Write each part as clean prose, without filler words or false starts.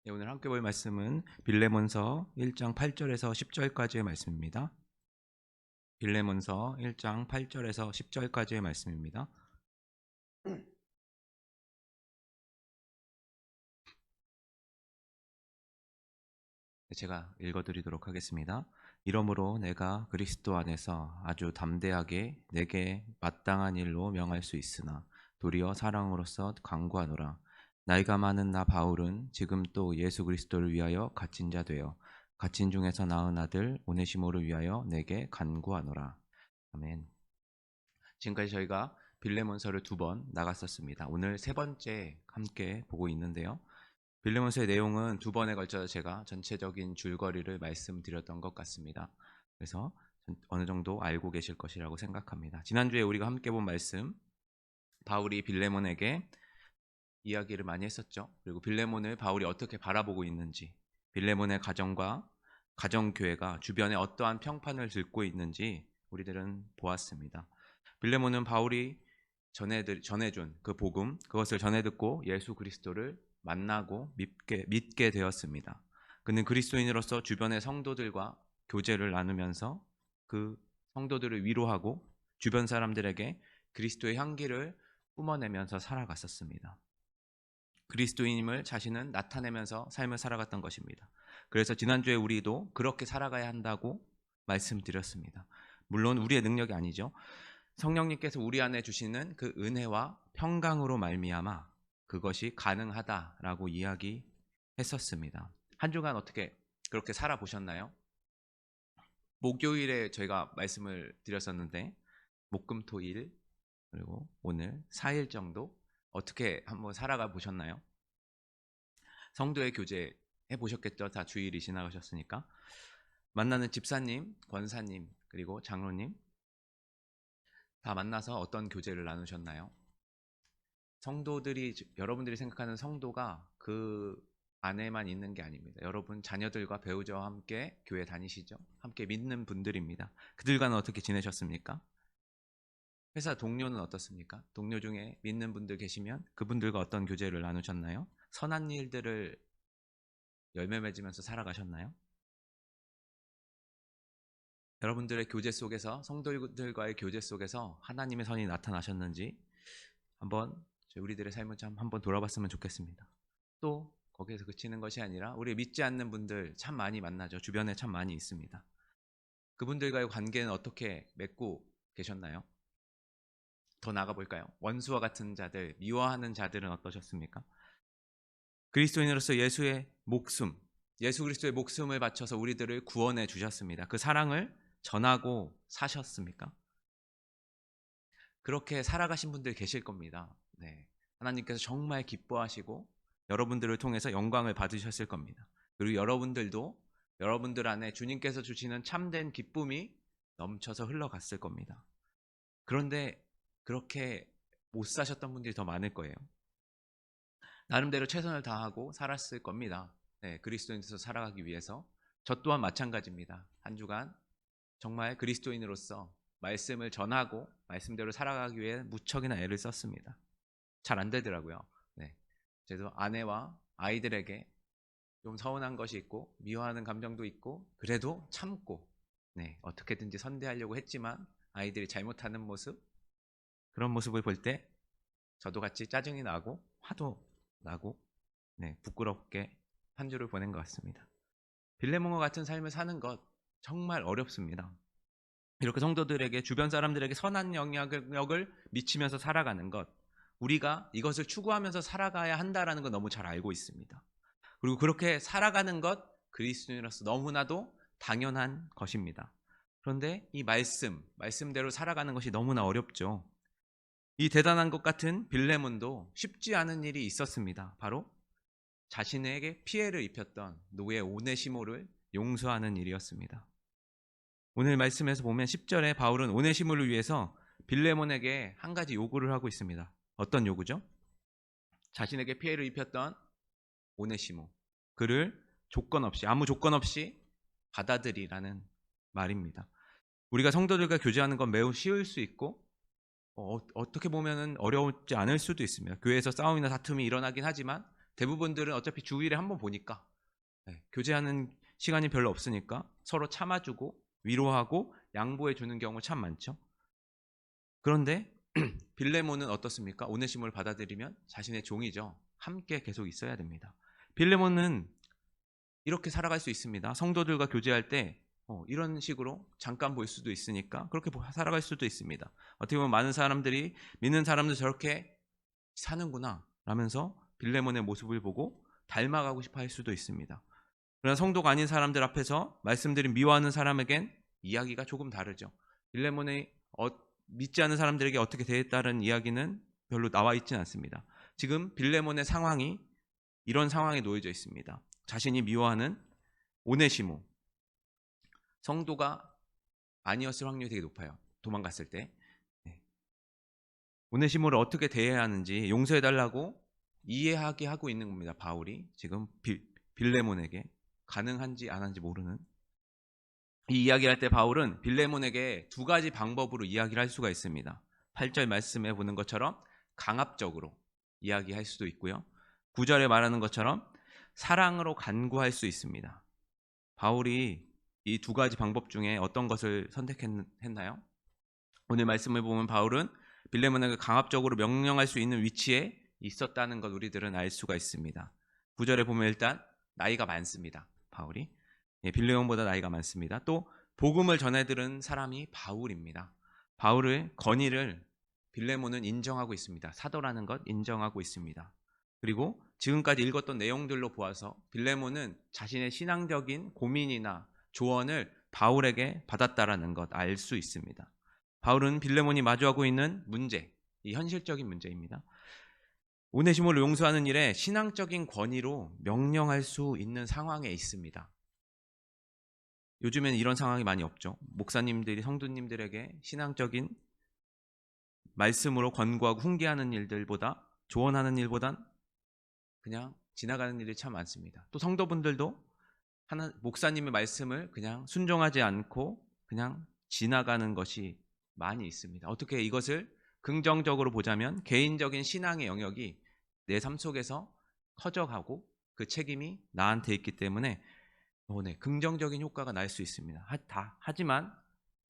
네, 오늘 함께 볼 말씀은 빌레몬서 1장 8절에서 10절까지의 말씀입니다. 빌레몬서 1장 8절에서 10절까지의 말씀입니다. 제가 읽어드리도록 하겠습니다. 이러므로 내가 그리스도 안에서 아주 담대하게 내게 마땅한 일로 명할 수 있으나 도리어 사랑으로서 간구하노라. 나이가 많은 나 바울은 지금 또 예수 그리스도를 위하여 갇힌 자 되어 갇힌 중에서 낳은 아들 오네시모를 위하여 내게 간구하노라. 아멘. 지금까지 저희가 빌레몬서를 2번 나갔었습니다. 오늘 3번째 함께 보고 있는데요. 빌레몬서의 내용은 2번에 걸쳐서 제가 전체적인 줄거리를 말씀드렸던 것 같습니다. 그래서 어느 정도 알고 계실 것이라고 생각합니다. 지난주에 우리가 함께 본 말씀, 바울이 빌레몬에게 이야기를 많이 했었죠. 그리고 빌레몬을 바울이 어떻게 바라보고 있는지, 빌레몬의 가정과 가정교회가 주변에 어떠한 평판을 들고 있는지 우리들은 보았습니다. 빌레몬은 바울이 전해준 그 복음, 그것을 전해 듣고 예수 그리스도를 만나고 믿게 되었습니다. 그는 그리스도인으로서 주변의 성도들과 교제를 나누면서 그 성도들을 위로하고 주변 사람들에게 그리스도의 향기를 뿜어내면서 살아갔었습니다. 그리스도인임을 자신은 나타내면서 삶을 살아갔던 것입니다. 그래서 지난주에 우리도 그렇게 살아가야 한다고 말씀드렸습니다. 물론 우리의 능력이 아니죠. 성령님께서 우리 안에 주시는 그 은혜와 평강으로 말미암아 그것이 가능하다라고 이야기했었습니다. 한 주간 어떻게 그렇게 살아보셨나요? 목요일에 저희가 말씀을 드렸었는데 목금토일 그리고 오늘 4일 정도 어떻게 한번 살아가 보셨나요? 성도의 교제 해보셨겠죠? 다 주일이 지나가셨으니까. 만나는 집사님, 권사님, 그리고 장로님 다 만나서 어떤 교제를 나누셨나요? 성도들이, 여러분들이 생각하는 성도가 그 안에만 있는 게 아닙니다. 여러분 자녀들과 배우자와 함께 교회 다니시죠? 함께 믿는 분들입니다. 그들과는 어떻게 지내셨습니까? 회사 동료는 어떻습니까? 동료 중에 믿는 분들 계시면 그분들과 어떤 교제를 나누셨나요? 선한 일들을 열매 맺으면서 살아가셨나요? 여러분들의 교제 속에서, 성도들과의 교제 속에서 하나님의 선이 나타나셨는지 한번 우리들의 삶을 참 한번 돌아봤으면 좋겠습니다. 또 거기에서 그치는 것이 아니라 우리 믿지 않는 분들 참 많이 만나죠. 주변에 참 많이 있습니다. 그분들과의 관계는 어떻게 맺고 계셨나요? 더 나가 볼까요? 원수와 같은 자들, 미워하는 자들은 어떠셨습니까? 그리스도인으로서 예수의 목숨, 예수 그리스도의 목숨을 바쳐서 우리들을 구원해 주셨습니다. 그 사랑을 전하고 사셨습니까? 그렇게 살아가신 분들 계실 겁니다. 네. 하나님께서 정말 기뻐하시고 여러분들을 통해서 영광을 받으셨을 겁니다. 그리고 여러분들도 여러분들 안에 주님께서 주시는 참된 기쁨이 넘쳐서 흘러갔을 겁니다. 그런데 그렇게 못 사셨던 분들이 더 많을 거예요. 나름대로 최선을 다하고 살았을 겁니다. 네, 그리스도인으로서 살아가기 위해서. 저 또한 마찬가지입니다. 한 주간 정말 그리스도인으로서 말씀을 전하고 말씀대로 살아가기 위해 무척이나 애를 썼습니다. 잘 안 되더라고요. 네, 저도 아내와 아이들에게 좀 서운한 것이 있고 미워하는 감정도 있고 그래도 참고 네, 어떻게든지 선대하려고 했지만 아이들이 잘못하는 모습, 그런 모습을 볼 때 저도 같이 짜증이 나고 화도 나고 네, 부끄럽게 한 주를 보낸 것 같습니다. 빌레몬과 같은 삶을 사는 것 정말 어렵습니다. 이렇게 성도들에게, 주변 사람들에게 선한 영향력을 미치면서 살아가는 것, 우리가 이것을 추구하면서 살아가야 한다는 건 너무 잘 알고 있습니다. 그리고 그렇게 살아가는 것, 그리스도인으로서 너무나도 당연한 것입니다. 그런데 이 말씀대로 살아가는 것이 너무나 어렵죠. 이 대단한 것 같은 빌레몬도 쉽지 않은 일이 있었습니다. 바로 자신에게 피해를 입혔던 노예 오네시모를 용서하는 일이었습니다. 오늘 말씀에서 보면 10절에 바울은 오네시모를 위해서 빌레몬에게 한 가지 요구를 하고 있습니다. 어떤 요구죠? 자신에게 피해를 입혔던 오네시모, 그를 아무 조건 없이 받아들이라는 말입니다. 우리가 성도들과 교제하는 건 매우 쉬울 수 있고 어떻게 보면 어려우지 않을 수도 있습니다. 교회에서 싸움이나 다툼이 일어나긴 하지만 대부분들은 어차피 주일에 한번 보니까 교제하는 시간이 별로 없으니까 서로 참아주고 위로하고 양보해 주는 경우 참 많죠. 그런데 빌레몬은 어떻습니까? 오네시모를 받아들이면 자신의 종이죠. 함께 계속 있어야 됩니다. 빌레몬은 이렇게 살아갈 수 있습니다. 성도들과 교제할 때 이런 식으로 잠깐 볼 수도 있으니까 그렇게 살아갈 수도 있습니다. 어떻게 보면 많은 사람들이 믿는 사람도 저렇게 사는구나 라면서 빌레몬의 모습을 보고 닮아가고 싶어 할 수도 있습니다. 그러나 성도가 아닌 사람들 앞에서 말씀드린 미워하는 사람에겐 이야기가 조금 다르죠. 빌레몬의 믿지 않는 사람들에게 어떻게 대했다는 이야기는 별로 나와 있지는 않습니다. 지금 빌레몬의 상황이 이런 상황에 놓여져 있습니다. 자신이 미워하는 오네시모, 성도가 아니었을 확률이 되게 높아요. 도망갔을 때. 오네시모를 어떻게 대해야 하는지 용서해달라고 이해하게 하고 있는 겁니다. 바울이 지금 빌레몬에게 가능한지 안 한지 모르는 이 이야기를 할 때 바울은 빌레몬에게 두 가지 방법으로 이야기를 할 수가 있습니다. 8절 말씀해 보는 것처럼 강압적으로 이야기할 수도 있고요. 9절에 말하는 것처럼 사랑으로 간구할 수 있습니다. 바울이 이 두 가지 방법 중에 어떤 것을 선택했나요? 오늘 말씀을 보면 바울은 빌레몬에게 강압적으로 명령할 수 있는 위치에 있었다는 것 우리들은 알 수가 있습니다. 9절에 보면 일단 나이가 많습니다. 바울이 빌레몬보다 나이가 많습니다. 또 복음을 전해들은 사람이 바울입니다. 바울의 건의를 빌레몬은 인정하고 있습니다. 사도라는 것 인정하고 있습니다. 그리고 지금까지 읽었던 내용들로 보아서 빌레몬은 자신의 신앙적인 고민이나 조언을 바울에게 받았다라는 것 알 수 있습니다. 바울은 빌레몬이 마주하고 있는 문제, 이 현실적인 문제입니다. 오네시모를 용서하는 일에 신앙적인 권위로 명령할 수 있는 상황에 있습니다. 요즘에는 이런 상황이 많이 없죠. 목사님들이 성도님들에게 신앙적인 말씀으로 권고하고 훈계하는 일들보다 조언하는 일보단 그냥 지나가는 일이 참 많습니다. 또 성도분들도 목사님의 말씀을 그냥 순종하지 않고 그냥 지나가는 것이 많이 있습니다. 어떻게 이것을 긍정적으로 보자면 개인적인 신앙의 영역이 내 삶 속에서 커져가고 그 책임이 나한테 있기 때문에 긍정적인 효과가 날 수 있습니다. 하지만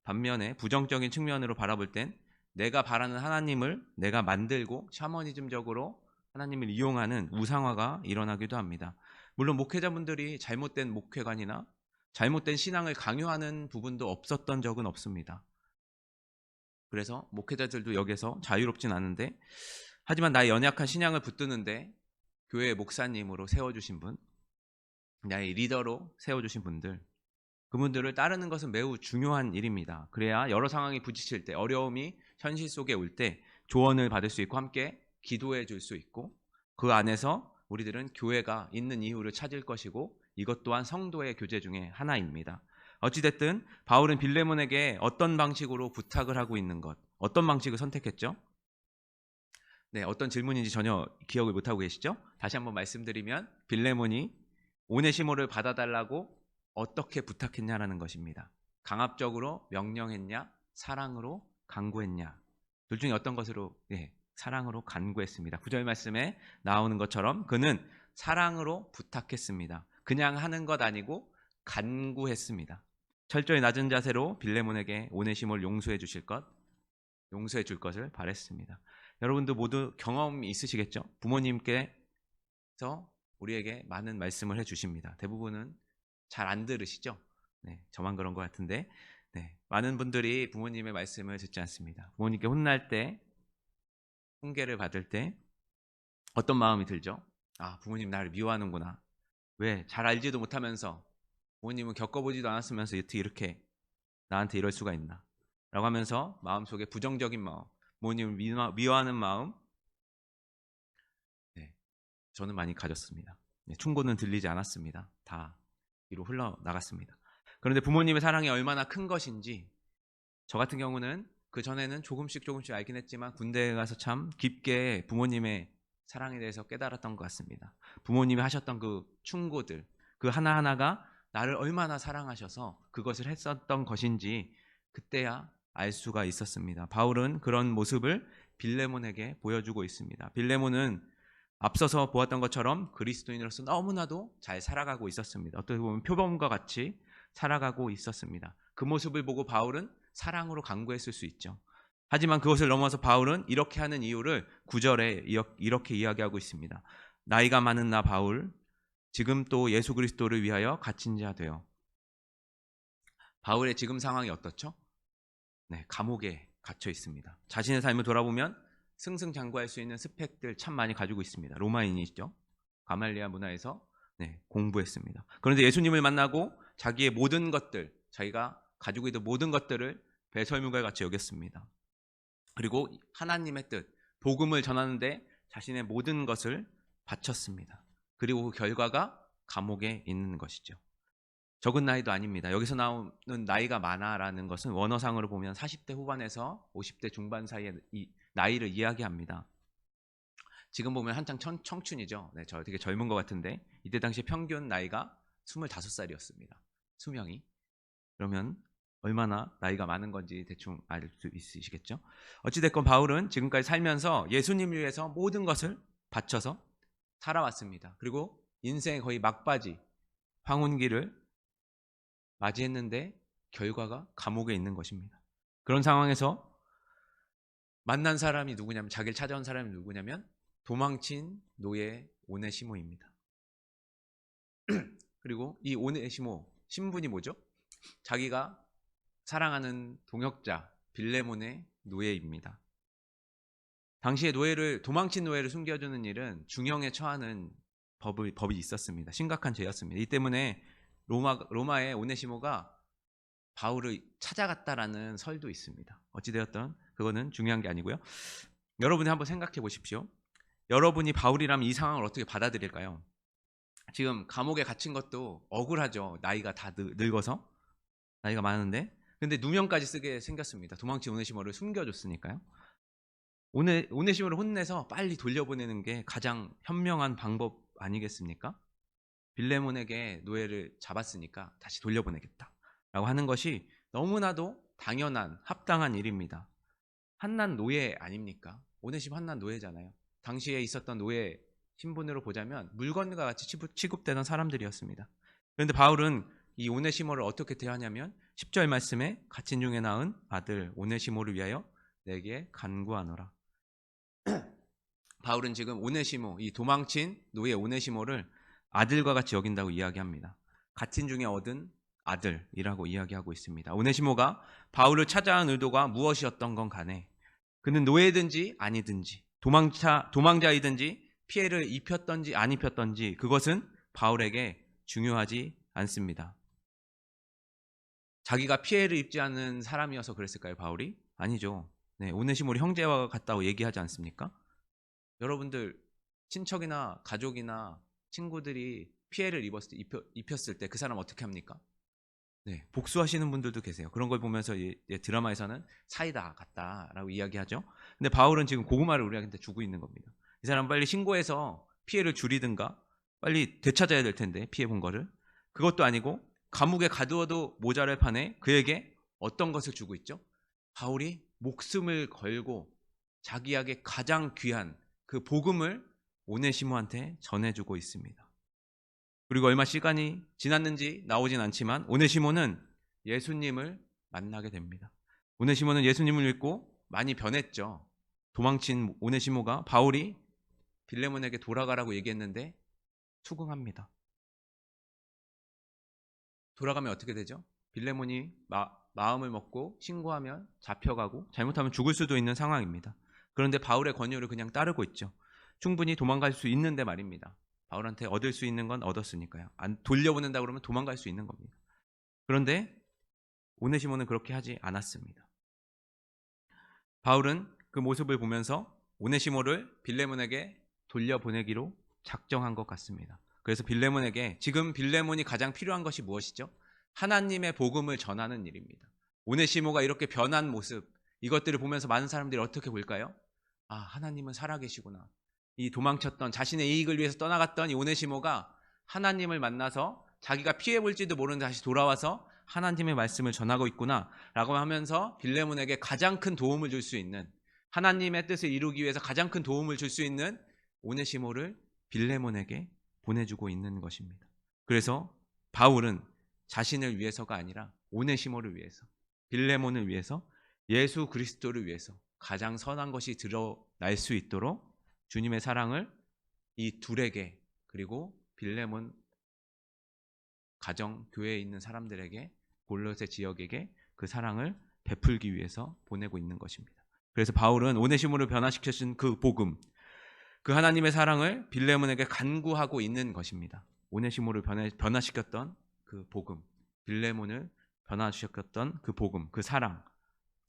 반면에 부정적인 측면으로 바라볼 땐 내가 바라는 하나님을 내가 만들고 샤머니즘적으로 하나님을 이용하는 우상화가 일어나기도 합니다. 물론 목회자분들이 잘못된 목회관이나 잘못된 신앙을 강요하는 부분도 없었던 적은 없습니다. 그래서 목회자들도 여기서 자유롭진 않은데 하지만 나의 연약한 신앙을 붙드는데 교회 목사님으로 세워주신 분, 나의 리더로 세워주신 분들, 그분들을 따르는 것은 매우 중요한 일입니다. 그래야 여러 상황이 부딪힐 때, 어려움이 현실 속에 올 때 조언을 받을 수 있고 함께 기도해 줄 수 있고 그 안에서 우리들은 교회가 있는 이유를 찾을 것이고 이것 또한 성도의 교제 중에 하나입니다. 어찌됐든 바울은 빌레몬에게 어떤 방식으로 부탁을 하고 있는 것, 어떤 방식을 선택했죠? 어떤 질문인지 전혀 기억을 못하고 계시죠? 다시 한번 말씀드리면 빌레몬이 오네시모를 받아달라고 어떻게 부탁했냐라는 것입니다. 강압적으로 명령했냐? 사랑으로 간구했냐? 둘 중에 어떤 것으로? 사랑으로 간구했습니다. 9절 말씀에 나오는 것처럼 그는 사랑으로 부탁했습니다. 그냥 하는 것 아니고 간구했습니다. 철저히 낮은 자세로 빌레몬에게 오네시모를 용서해 줄 것을 바랬습니다. 여러분도 모두 경험이 있으시겠죠? 부모님께서 우리에게 많은 말씀을 해주십니다. 대부분은 잘 안 들으시죠? 저만 그런 것 같은데 많은 분들이 부모님의 말씀을 듣지 않습니다. 부모님께 혼날 때, 훈계를 받을 때 어떤 마음이 들죠? 부모님 나를 미워하는구나. 왜? 잘 알지도 못하면서 부모님은 겪어보지도 않았으면서 어떻게 이렇게 나한테 이럴 수가 있나 라고 하면서 마음속에 부정적인 마음, 부모님을 미워하는 마음 저는 많이 가졌습니다. 충고는 들리지 않았습니다. 다 뒤로 흘러나갔습니다. 그런데 부모님의 사랑이 얼마나 큰 것인지 저 같은 경우는 그 전에는 조금씩 알긴 했지만 군대에 가서 참 깊게 부모님의 사랑에 대해서 깨달았던 것 같습니다. 부모님이 하셨던 그 충고들, 그 하나하나가 나를 얼마나 사랑하셔서 그것을 했었던 것인지 그때야 알 수가 있었습니다. 바울은 그런 모습을 빌레몬에게 보여주고 있습니다. 빌레몬은 앞서서 보았던 것처럼 그리스도인으로서 너무나도 잘 살아가고 있었습니다. 어떻게 보면 표범과 같이 살아가고 있었습니다. 그 모습을 보고 바울은 사랑으로 간구했을 수 있죠. 하지만 그것을 넘어서 바울은 이렇게 하는 이유를 9절에 이렇게 이야기하고 있습니다. 나이가 많은 나 바울 지금 또 예수 그리스도를 위하여 갇힌 자 되어. 바울의 지금 상황이 어떻죠? 네, 감옥에 갇혀 있습니다. 자신의 삶을 돌아보면 승승장구할 수 있는 스펙들 참 많이 가지고 있습니다. 로마인이죠. 가말리아 문화에서 공부했습니다. 그런데 예수님을 만나고 자기의 모든 것들, 자기가 가지고 있던 모든 것들을 배설물과 같이 여겼습니다. 그리고 하나님의 뜻, 복음을 전하는데 자신의 모든 것을 바쳤습니다. 그리고 그 결과가 감옥에 있는 것이죠. 적은 나이도 아닙니다. 여기서 나오는 나이가 많아라는 것은 원어상으로 보면 40대 후반에서 50대 중반 사이의 이 나이를 이야기합니다. 지금 보면 한창 청춘이죠. 네, 저 되게 젊은 것 같은데 이때 당시 평균 나이가 25살이었습니다. 수명이. 그러면 얼마나 나이가 많은 건지 대충 알 수 있으시겠죠? 어찌됐건 바울은 지금까지 살면서 예수님을 위해서 모든 것을 바쳐서 살아왔습니다. 그리고 인생의 거의 막바지 황혼기를 맞이했는데 결과가 감옥에 있는 것입니다. 그런 상황에서 만난 사람이 누구냐면, 자기를 찾아온 사람이 누구냐면 도망친 노예 오네시모입니다. 그리고 이 오네시모 신분이 뭐죠? 자기가 사랑하는 동역자 빌레몬의 노예입니다. 당시에 도망친 노예를 숨겨주는 일은 중형에 처하는 법이 있었습니다. 심각한 죄였습니다. 이 때문에 로마의 오네시모가 바울을 찾아갔다라는 설도 있습니다. 어찌되었든 그거는 중요한 게 아니고요. 여러분이 한번 생각해 보십시오. 여러분이 바울이라면 이 상황을 어떻게 받아들일까요? 지금 감옥에 갇힌 것도 억울하죠. 나이가 다 늙어서, 나이가 많은데, 근데 누명까지 쓰게 생겼습니다. 도망친 오네시모를 숨겨줬으니까요. 오네시모를 혼내서 빨리 돌려보내는 게 가장 현명한 방법 아니겠습니까? 빌레몬에게 노예를 잡았으니까 다시 돌려보내겠다 라고 하는 것이 너무나도 당연한 합당한 일입니다. 한낱 노예 아닙니까? 오네시모 한낱 노예잖아요. 당시에 있었던 노예 신분으로 보자면 물건과 같이 취급되던 사람들이었습니다. 그런데 바울은 이 오네시모를 어떻게 대하냐면 10절 말씀에 갇힌 중에 낳은 아들 오네시모를 위하여 내게 간구하노라. 바울은 지금 오네시모, 이 도망친 노예 오네시모를 아들과 같이 여긴다고 이야기합니다. 갇힌 중에 얻은 아들이라고 이야기하고 있습니다. 오네시모가 바울을 찾아온 의도가 무엇이었던 건 간에 그는 노예든지 아니든지 도망자이든지 피해를 입혔던지 안 입혔던지 그것은 바울에게 중요하지 않습니다. 자기가 피해를 입지 않은 사람이어서 그랬을까요, 바울이? 아니죠. 네, 오네시모를 형제와 같다고 얘기하지 않습니까? 여러분들 친척이나 가족이나 친구들이 피해를 입혔을 때 그 사람 어떻게 합니까? 네, 복수하시는 분들도 계세요. 그런 걸 보면서 드라마에서는 사이다 같다라고 이야기하죠. 근데 바울은 지금 고구마를 우리한테 주고 있는 겁니다. 이 사람 빨리 신고해서 피해를 줄이든가 빨리 되찾아야 될 텐데, 피해 본 거를. 그것도 아니고 감옥에 가두어도 모자랄 판에 그에게 어떤 것을 주고 있죠? 바울이 목숨을 걸고 자기에게 가장 귀한 그 복음을 오네시모한테 전해주고 있습니다. 그리고 얼마 시간이 지났는지 나오진 않지만 오네시모는 예수님을 만나게 됩니다. 오네시모는 예수님을 믿고 많이 변했죠. 도망친 오네시모가 바울이 빌레몬에게 돌아가라고 얘기했는데 수긍합니다. 돌아가면 어떻게 되죠? 빌레몬이 마음을 먹고 신고하면 잡혀가고 잘못하면 죽을 수도 있는 상황입니다. 그런데 바울의 권유를 그냥 따르고 있죠. 충분히 도망갈 수 있는데 말입니다. 바울한테 얻을 수 있는 건 얻었으니까요. 안 돌려보낸다 그러면 도망갈 수 있는 겁니다. 그런데 오네시모는 그렇게 하지 않았습니다. 바울은 그 모습을 보면서 오네시모를 빌레몬에게 돌려보내기로 작정한 것 같습니다. 그래서 빌레몬에게, 지금 빌레몬이 가장 필요한 것이 무엇이죠? 하나님의 복음을 전하는 일입니다. 오네시모가 이렇게 변한 모습, 이것들을 보면서 많은 사람들이 어떻게 볼까요? 아, 하나님은 살아계시구나. 이 도망쳤던, 자신의 이익을 위해서 떠나갔던 이 오네시모가 하나님을 만나서 자기가 피해볼지도 모르는데 다시 돌아와서 하나님의 말씀을 전하고 있구나 라고 하면서 빌레몬에게 가장 큰 도움을 줄 수 있는, 하나님의 뜻을 이루기 위해서 가장 큰 도움을 줄 수 있는 오네시모를 빌레몬에게 보내주고 있는 것입니다. 그래서 바울은 자신을 위해서가 아니라 오네시모를 위해서, 빌레몬을 위해서, 예수 그리스도를 위해서 가장 선한 것이 드러날 수 있도록 주님의 사랑을 이 둘에게, 그리고 빌레몬 가정, 교회에 있는 사람들에게, 골로새 지역에게 그 사랑을 베풀기 위해서 보내고 있는 것입니다. 그래서 바울은 오네시모를 변화시켜준 그 복음, 그 하나님의 사랑을 빌레몬에게 간구하고 있는 것입니다. 오네시모를 변화시켰던 그 복음, 빌레몬을 변화시켰던 그 복음, 그 사랑,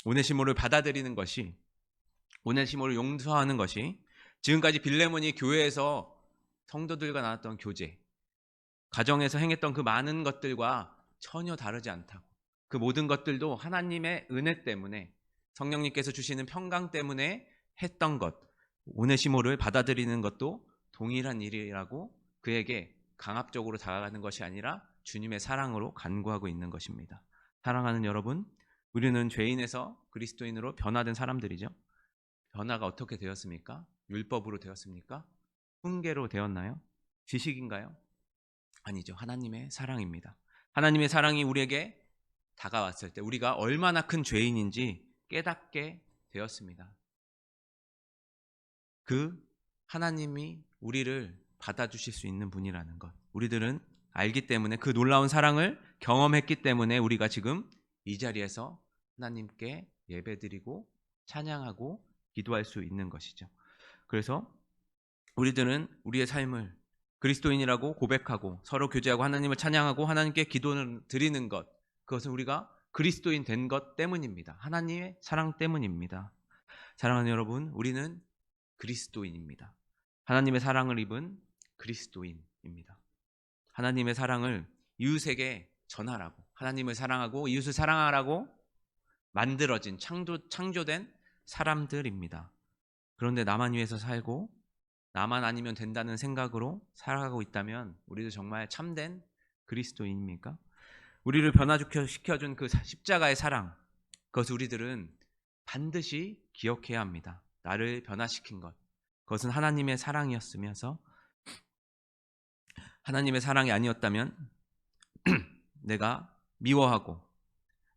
오네시모를 받아들이는 것이, 오네시모를 용서하는 것이 지금까지 빌레몬이 교회에서 성도들과 나눴던 교제, 가정에서 행했던 그 많은 것들과 전혀 다르지 않다고, 그 모든 것들도 하나님의 은혜 때문에, 성령님께서 주시는 평강 때문에 했던 것, 오네시모를 받아들이는 것도 동일한 일이라고 그에게 강압적으로 다가가는 것이 아니라 주님의 사랑으로 간구하고 있는 것입니다. 사랑하는 여러분, 우리는 죄인에서 그리스도인으로 변화된 사람들이죠. 변화가 어떻게 되었습니까? 율법으로 되었습니까? 훈계로 되었나요? 지식인가요? 아니죠. 하나님의 사랑입니다. 하나님의 사랑이 우리에게 다가왔을 때 우리가 얼마나 큰 죄인인지 깨닫게 되었습니다. 그 하나님이 우리를 받아주실 수 있는 분이라는 것, 우리들은 알기 때문에, 그 놀라운 사랑을 경험했기 때문에 우리가 지금 이 자리에서 하나님께 예배드리고 찬양하고 기도할 수 있는 것이죠. 그래서 우리들은 우리의 삶을 그리스도인이라고 고백하고 서로 교제하고 하나님을 찬양하고 하나님께 기도를 드리는 것, 그것은 우리가 그리스도인 된 것 때문입니다. 하나님의 사랑 때문입니다. 사랑하는 여러분, 우리는 그리스도인입니다. 하나님의 사랑을 입은 그리스도인입니다. 하나님의 사랑을 이웃에게 전하라고, 하나님을 사랑하고 이웃을 사랑하라고 만들어진, 창조된 사람들입니다. 그런데 나만 위해서 살고 나만 아니면 된다는 생각으로 살아가고 있다면 우리도 정말 참된 그리스도인입니까? 우리를 변화시켜준 그 십자가의 사랑, 그것을 우리들은 반드시 기억해야 합니다. 나를 변화시킨 것, 그것은 하나님의 사랑이었으면서, 하나님의 사랑이 아니었다면 내가 미워하고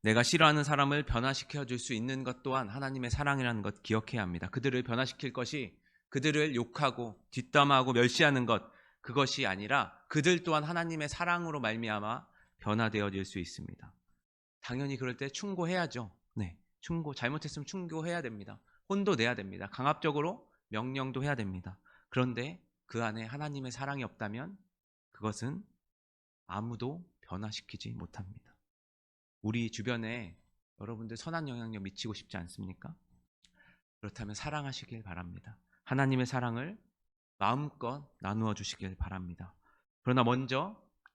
내가 싫어하는 사람을 변화시켜줄 수 있는 것 또한 하나님의 사랑이라는 것 기억해야 합니다. 그들을 변화시킬 것이 그들을 욕하고 뒷담화하고 멸시하는 것, 그것이 아니라 그들 또한 하나님의 사랑으로 말미암아 변화되어질 수 있습니다. 당연히 그럴 때 충고해야죠. 네, 잘못했으면 충고해야 됩니다. 혼도 내야 됩니다. 강압적으로 명령도 해야 됩니다. 그런데 그 안에 하나님의 사랑이 없다면 그것은 아무도 변화시키지 못합니다. 우리 주변에 여러분들 선한 영향력 미치고 싶지 않습니까? 그렇다면 사랑하시길 바랍니다. 하나님의 사랑을 마음껏 나누어 주시길 바랍니다. 그러나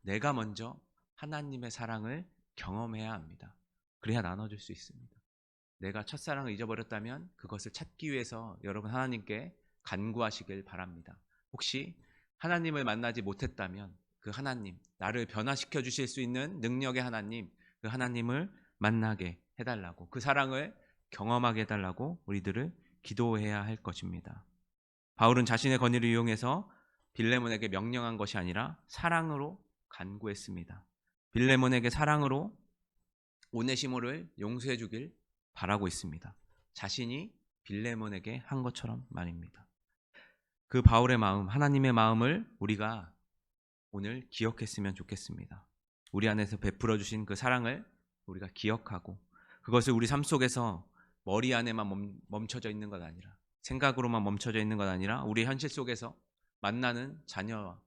내가 먼저 하나님의 사랑을 경험해야 합니다. 그래야 나눠줄 수 있습니다. 내가 첫사랑을 잊어버렸다면 그것을 찾기 위해서 여러분 하나님께 간구하시길 바랍니다. 혹시 하나님을 만나지 못했다면 그 하나님, 나를 변화시켜 주실 수 있는 능력의 하나님, 그 하나님을 만나게 해달라고, 그 사랑을 경험하게 해달라고 우리들을 기도해야 할 것입니다. 바울은 자신의 권위를 이용해서 빌레몬에게 명령한 것이 아니라 사랑으로 간구했습니다. 빌레몬에게 사랑으로 오네시모를 용서해 주길 바라고 있습니다. 자신이 빌레몬에게 한 것처럼 말입니다. 그 바울의 마음, 하나님의 마음을 우리가 오늘 기억했으면 좋겠습니다. 우리 안에서 베풀어 주신 그 사랑을 우리가 기억하고 그것을 우리 삶 속에서 머리 안에만 멈춰져 있는 것 아니라, 생각으로만 멈춰져 있는 것 아니라 우리 현실 속에서 만나는 자녀와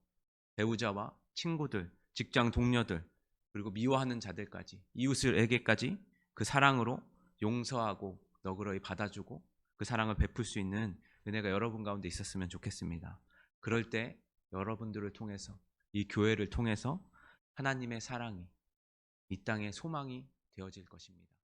배우자와 친구들, 직장 동료들, 그리고 미워하는 자들까지, 이웃에게까지 그 사랑으로 용서하고 너그러이 받아주고 그 사랑을 베풀 수 있는 은혜가 여러분 가운데 있었으면 좋겠습니다. 그럴 때 여러분들을 통해서, 이 교회를 통해서 하나님의 사랑이 이 땅의 소망이 되어질 것입니다.